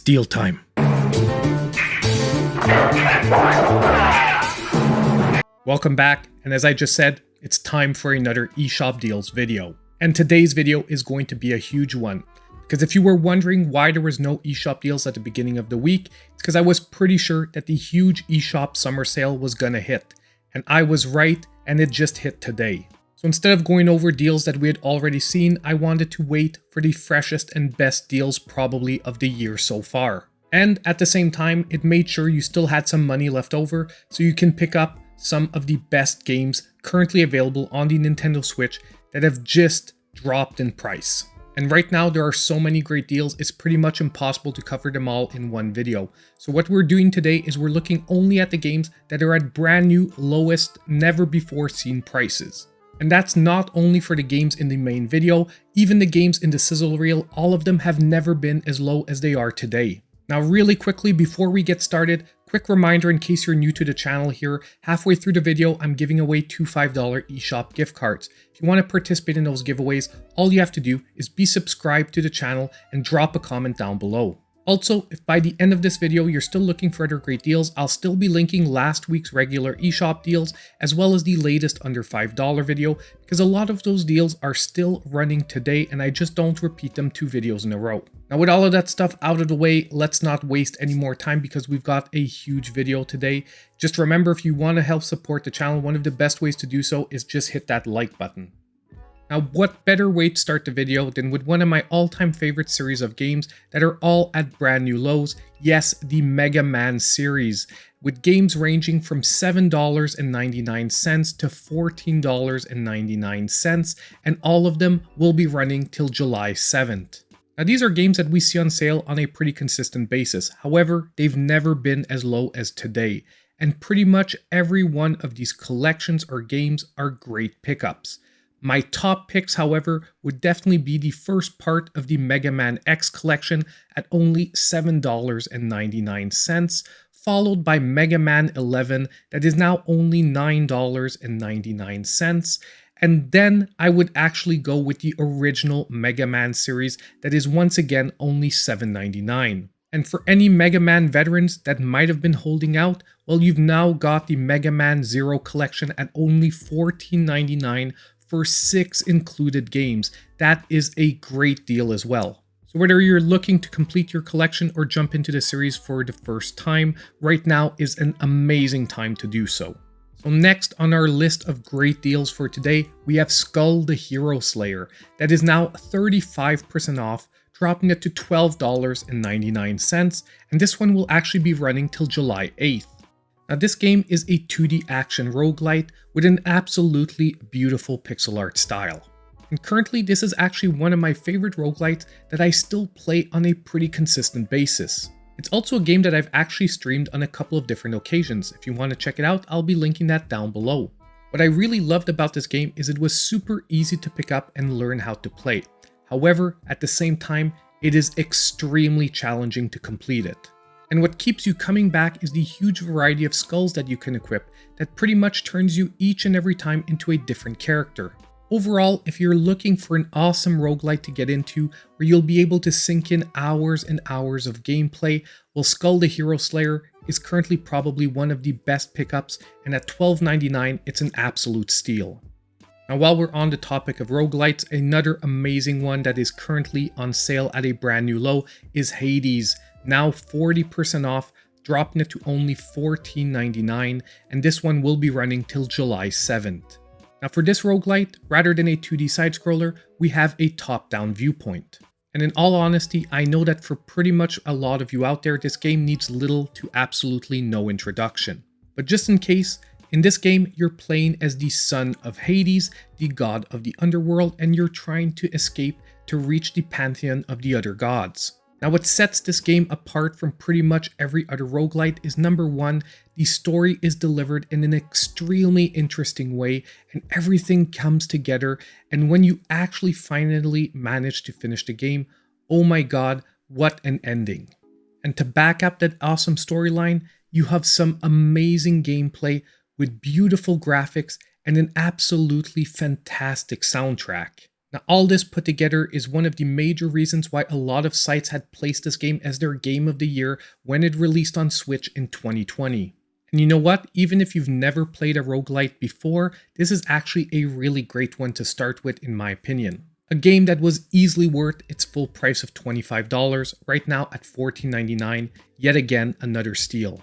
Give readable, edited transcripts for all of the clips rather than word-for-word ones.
deal time. Welcome back, and as I just said, it's time for another eShop deals video. And today's video is going to be a huge one, because if you were wondering why there was no eShop deals at the beginning of the week, it's because I was pretty sure that the huge eShop summer sale was gonna hit. And I was right, and it just hit today. So instead of going over deals that we had already seen, I wanted to wait for the freshest and best deals probably of the year so far. And at the same time, it made sure you still had some money left over so you can pick up some of the best games currently available on the Nintendo Switch that have just dropped in price. And right now there are so many great deals, it's pretty much impossible to cover them all in one video. So what we're doing today is we're looking only at the games that are at brand new, lowest, never before seen prices. And that's not only for the games in the main video, even the games in the Sizzle reel, all of them have never been as low as they are today. Now really quickly before we get started, quick reminder in case you're new to the channel here, halfway through the video I'm giving away 2 $5 eShop gift cards. If you want to participate in those giveaways, all you have to do is be subscribed to the channel and drop a comment down below. Also, if by the end of this video you're still looking for other great deals, I'll still be linking last week's regular eShop deals as well as the latest under $5 video, because a lot of those deals are still running today and I just don't repeat them 2 videos in a row. Now with all of that stuff out of the way, let's not waste any more time because we've got a huge video today. Just remember, if you want to help support the channel, one of the best ways to do so is just hit that like button. Now, what better way to start the video than with one of my all-time favorite series of games that are all at brand new lows? Yes, the Mega Man series, with games ranging from $7.99 to $14.99, and all of them will be running till July 7th. Now, these are games that we see on sale on a pretty consistent basis. However, they've never been as low as today, and pretty much every one of these collections or games are great pickups. My top picks, however, would definitely be the first part of the Mega Man X collection at only $7.99, followed by Mega Man 11 that is now only $9.99, and then I would actually go with the original Mega Man series that is once again only $7.99. And for any Mega Man veterans that might have been holding out, well, you've now got the Mega Man Zero collection at only $14.99 for 6 included games. That is a great deal as well. So whether you're looking to complete your collection or jump into the series for the first time, right now is an amazing time to do so. So next on our list of great deals for today, we have SKUL the Hero Slayer that is now 35% off, dropping it to $12.99, and this one will actually be running till July 8th. Now this game is a 2D action roguelite with an absolutely beautiful pixel art style. And currently this is actually one of my favorite roguelites that I still play on a pretty consistent basis. It's also a game that I've actually streamed on a couple of different occasions. If you want to check it out, I'll be linking that down below. What I really loved about this game is it was super easy to pick up and learn how to play. However, at the same time, it is extremely challenging to complete it. And what keeps you coming back is the huge variety of skulls that you can equip that pretty much turns you each and every time into a different character. Overall, if you're looking for an awesome roguelite to get into where you'll be able to sink in hours and hours of gameplay, well, SKUL the Hero Slayer is currently probably one of the best pickups, and at $12.99 it's an absolute steal. Now while we're on the topic of roguelites, another amazing one that is currently on sale at a brand new low is Hades. Now 40% off, dropping it to only $14.99, and this one will be running till July 7th. Now for this roguelite, rather than a 2D side-scroller, we have a top-down viewpoint. And in all honesty, I know that for pretty much a lot of you out there, this game needs little to absolutely no introduction. But just in case, in this game, you're playing as the son of Hades, the god of the underworld, and you're trying to escape to reach the pantheon of the other gods. Now what sets this game apart from pretty much every other roguelite is number one, the story is delivered in an extremely interesting way and everything comes together, and when you actually finally manage to finish the game, oh my god, what an ending. And to back up that awesome storyline, you have some amazing gameplay with beautiful graphics and an absolutely fantastic soundtrack. Now, all this put together is one of the major reasons why a lot of sites had placed this game as their game of the year when it released on Switch in 2020. And you know what? Even if you've never played a roguelite before, this is actually a really great one to start with in my opinion. A game that was easily worth its full price of $25, right now at $14.99, yet again another steal.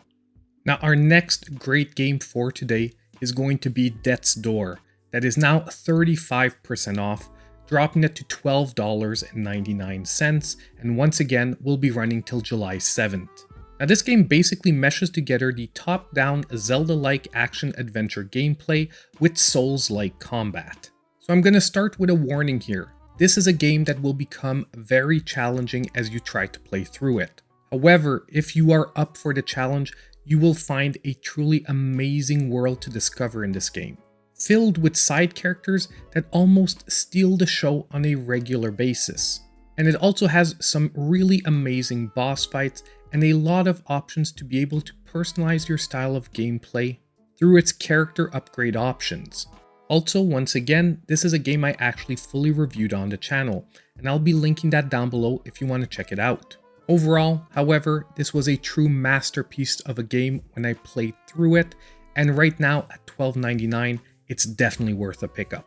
Now our next great game for today is going to be Death's Door, that is now 35% off, dropping it to $12.99, and once again will be running till July 7th. Now this game basically meshes together the top-down Zelda-like action-adventure gameplay with Souls-like combat. So I'm going to start with a warning here. This is a game that will become very challenging as you try to play through it. However, if you are up for the challenge, you will find a truly amazing world to discover in this game, filled with side characters that almost steal the show on a regular basis. And it also has some really amazing boss fights and a lot of options to be able to personalize your style of gameplay through its character upgrade options. Also, once again, this is a game I actually fully reviewed on the channel, and I'll be linking that down below if you want to check it out. Overall, however, this was a true masterpiece of a game when I played through it, and right now at $12.99, it's definitely worth a pickup.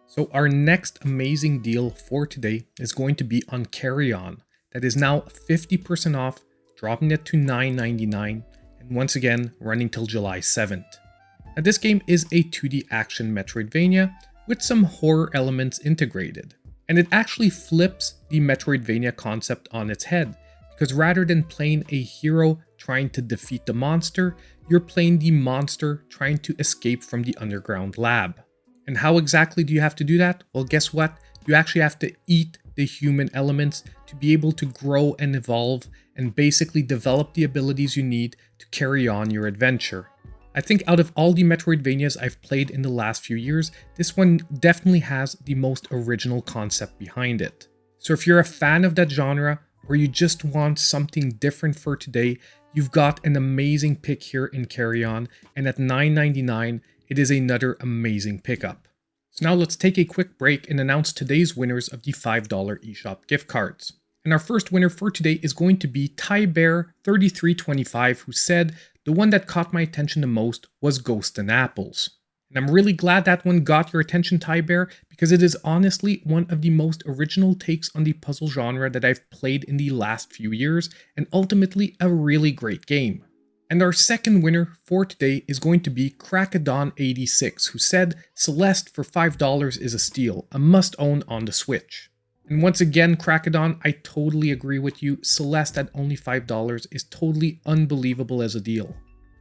So our next amazing deal for today is going to be on Carrion, that is now 50% off, dropping it to $9.99, and once again running till July 7th. Now this game is a 2D action Metroidvania with some horror elements integrated, and it actually flips the Metroidvania concept on its head, because rather than playing a hero trying to defeat the monster, you're playing the monster trying to escape from the underground lab. And how exactly do you have to do that? Well, guess what? You actually have to eat the human elements to be able to grow and evolve and basically develop the abilities you need to carry on your adventure. I think out of all the Metroidvanias I've played in the last few years, this one definitely has the most original concept behind it. So if you're a fan of that genre, or you just want something different for today, you've got an amazing pick here in Carrion, and at $9.99, it is another amazing pickup. So now let's take a quick break and announce today's winners of the $5 eShop gift cards. And our first winner for today is going to be TyBear3325, who said, "The one that caught my attention the most was Ghost and Apples." And I'm really glad that one got your attention, TyBear, because it is honestly one of the most original takes on the puzzle genre that I've played in the last few years, and ultimately a really great game. And our second winner for today is going to be Cracadon86, who said, "Celeste for $5 is a steal, a must-own on the Switch." And once again, Cracadon, I totally agree with you. Celeste at only $5 is totally unbelievable as a deal.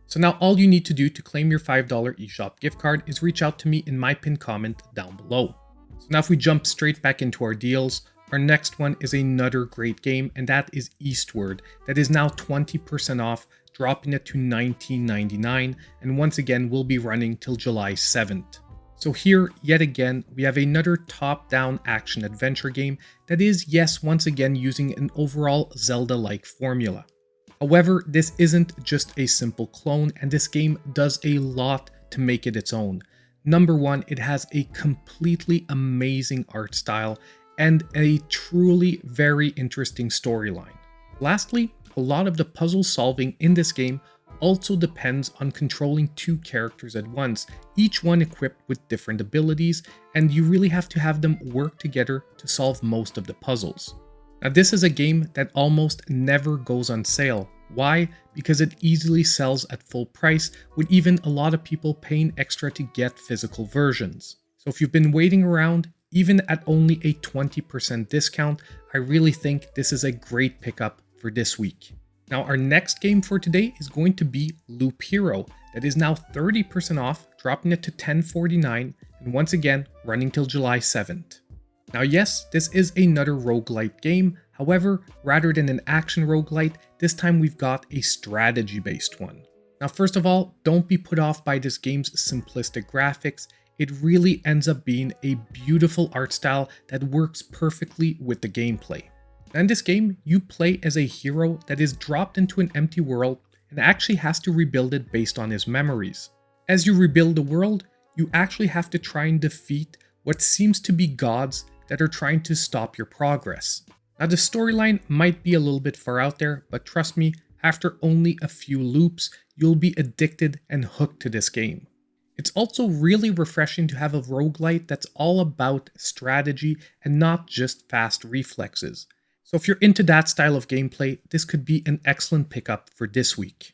So now all you need to do to claim your $5 eShop gift card is reach out to me in my pinned comment down below. So now if we jump straight back into our deals, our next one is another great game, and that is Eastward, that is now 20% off, dropping it to $19.99, and once again will be running till July 7th. So here, yet again, we have another top-down action-adventure game that is, yes, once again using an overall Zelda-like formula. However, this isn't just a simple clone, and this game does a lot to make it its own. Number one, it has a completely amazing art style and a truly very interesting storyline. Lastly, a lot of the puzzle solving in this game also depends on controlling two characters at once, each one equipped with different abilities, and you really have to have them work together to solve most of the puzzles. Now this is a game that almost never goes on sale. Why? Because it easily sells at full price, with even a lot of people paying extra to get physical versions. So if you've been waiting around, even at only a 20% discount, I really think this is a great pickup for this week. Now our next game for today is going to be Loop Hero, that is now 30% off, dropping it to $10.49, and once again running till July 7th. Now yes, this is another roguelite game, however, rather than an action roguelite, this time we've got a strategy-based one. Now first of all, don't be put off by this game's simplistic graphics. It really ends up being a beautiful art style that works perfectly with the gameplay. Now in this game, you play as a hero that is dropped into an empty world and actually has to rebuild it based on his memories. As you rebuild the world, you actually have to try and defeat what seems to be gods that are trying to stop your progress. Now the storyline might be a little bit far out there, but trust me, after only a few loops, you'll be addicted and hooked to this game. It's also really refreshing to have a roguelite that's all about strategy and not just fast reflexes. So if you're into that style of gameplay, this could be an excellent pickup for this week.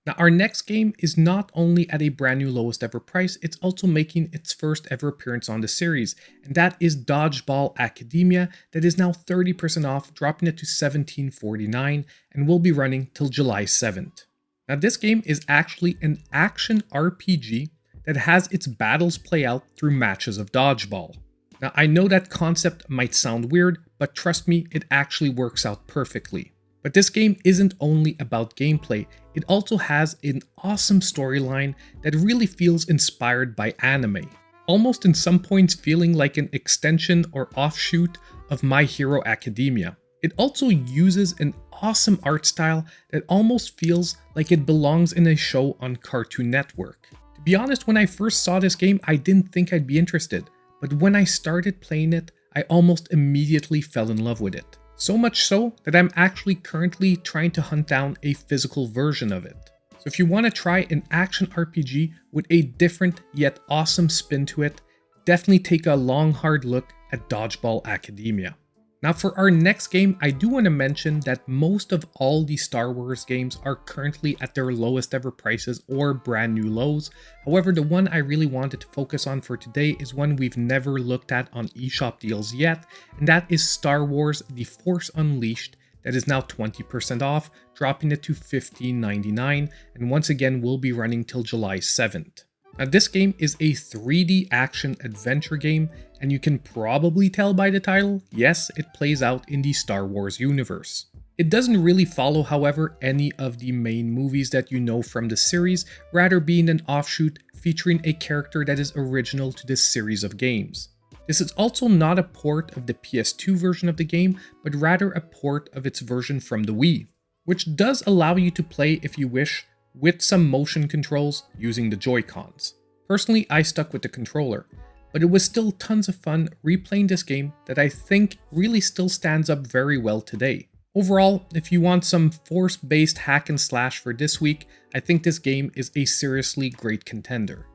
Now our next game is not only at a brand new lowest ever price, it's also making its first ever appearance on the series, and that is Dodgeball Academia, that is now 30% off, dropping it to $17.49 and will be running till July 7th. Now this game is actually an action RPG that has its battles play out through matches of dodgeball. Now I know that concept might sound weird, but trust me, it actually works out perfectly. But this game isn't only about gameplay, it also has an awesome storyline that really feels inspired by anime, almost in some points feeling like an extension or offshoot of My Hero Academia. It also uses an awesome art style that almost feels like it belongs in a show on Cartoon Network. To be honest, when I first saw this game, I didn't think I'd be interested, but when I started playing it, I almost immediately fell in love with it. So much so that I'm actually currently trying to hunt down a physical version of it. So if you want to try an action RPG with a different yet awesome spin to it, definitely take a long hard look at Dodgeball Academia. Now for our next game, I do want to mention that most of all the Star Wars games are currently at their lowest ever prices or brand new lows. However, the one I really wanted to focus on for today is one we've never looked at on eShop deals yet, and that is Star Wars The Force Unleashed, that is now 20% off, dropping it to $15.99, and once again will be running till July 7th. Now this game is a 3D action adventure game, and you can probably tell by the title, yes, it plays out in the Star Wars universe. It doesn't really follow, however, any of the main movies that you know from the series, rather being an offshoot featuring a character that is original to this series of games. This is also not a port of the PS2 version of the game, but rather a port of its version from the Wii, which does allow you to play, if you wish, with some motion controls using the Joy-Cons. Personally, I stuck with the controller, but it was still tons of fun replaying this game that I think really still stands up very well today. Overall, if you want some force-based hack and slash for this week, I think this game is a seriously great contender.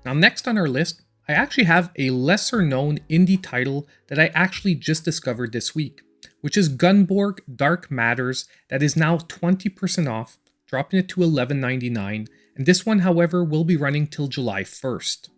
Now next on our list, I actually have a lesser known indie title that I actually just discovered this week, which is Gunborg Dark Matters, that is now 20% off, dropping it to $11.99, and this one, however, will be running till July 1st.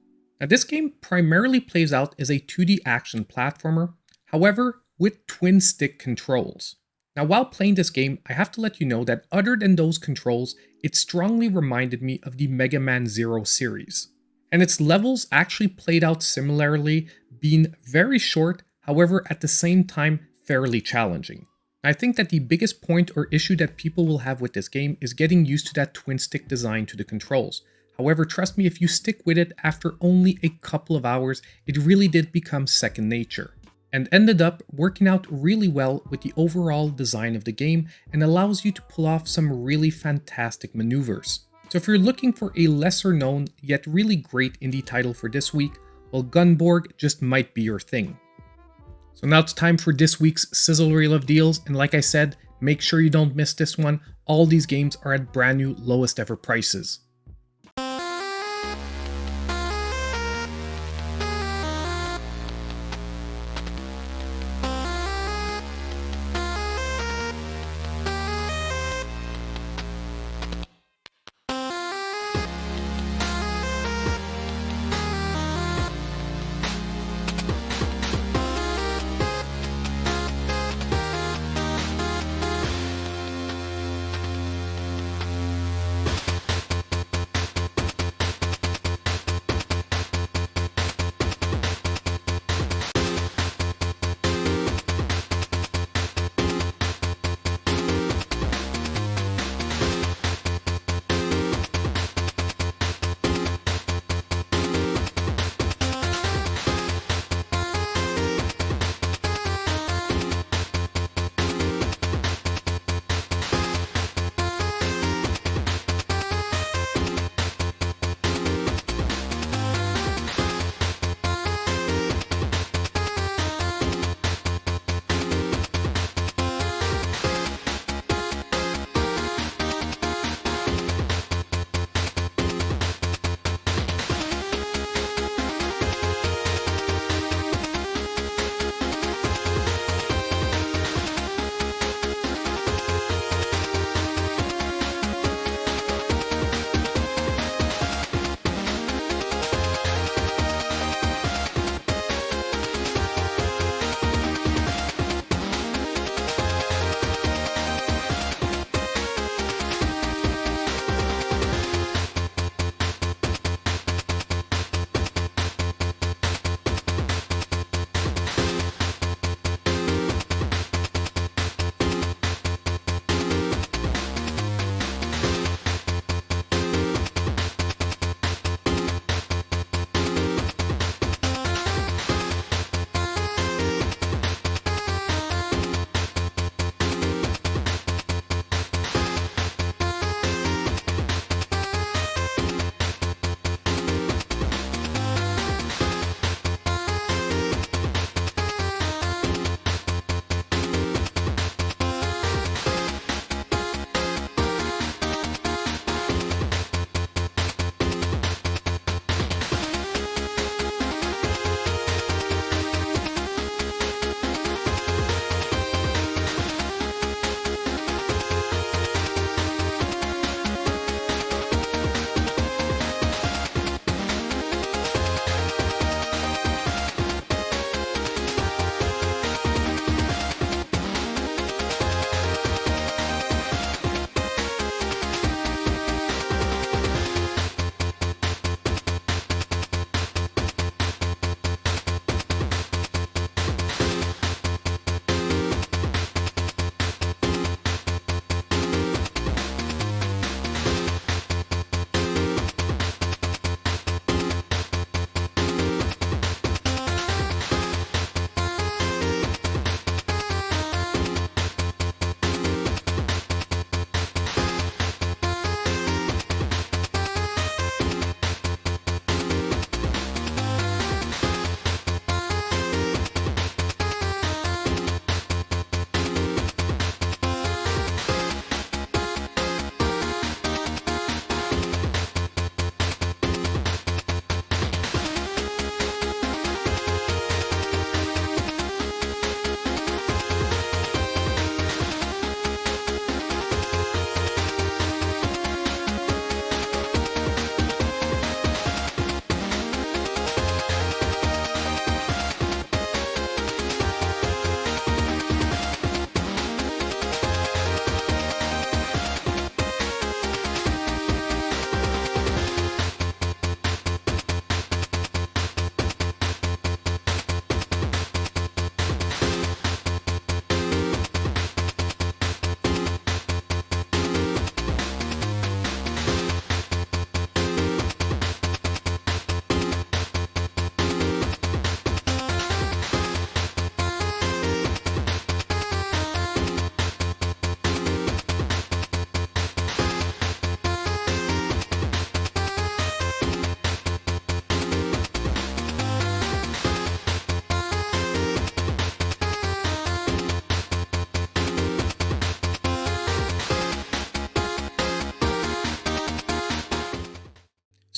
Now this game primarily plays out as a 2D action platformer, however, with twin stick controls. Now while playing this game, I have to let you know that other than those controls, it strongly reminded me of the Mega Man Zero series. And its levels actually played out similarly, being very short, however at the same time fairly challenging. I think that the biggest point or issue that people will have with this game is getting used to that twin stick design to the controls. However, trust me, if you stick with it after only a couple of hours, it really did become second nature, and ended up working out really well with the overall design of the game and allows you to pull off some really fantastic maneuvers. So if you're looking for a lesser known yet really great indie title for this week, well, Gunborg just might be your thing. So now it's time for this week's Sizzle Reel of Deals, and like I said, make sure you don't miss this one. All these games are at brand new lowest ever prices.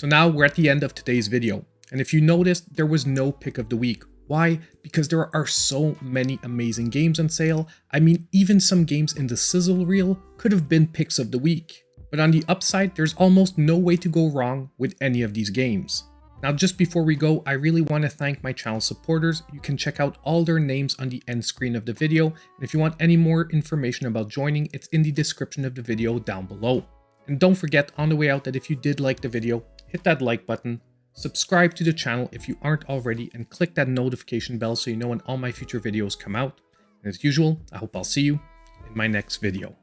So now we're at the end of today's video, and if you noticed, there was no pick of the week. Why? Because there are so many amazing games on sale. I mean, even some games in the Sizzle reel could have been picks of the week. But on the upside, there's almost no way to go wrong with any of these games. Now, just before we go, I really want to thank my channel supporters. You can check out all their names on the end screen of the video, and if you want any more information about joining, it's in the description of the video down below. And don't forget on the way out that if you did like the video, hit that like button, subscribe to the channel if you aren't already, and click that notification bell so you know when all my future videos come out. And as usual, I hope I'll see you in my next video.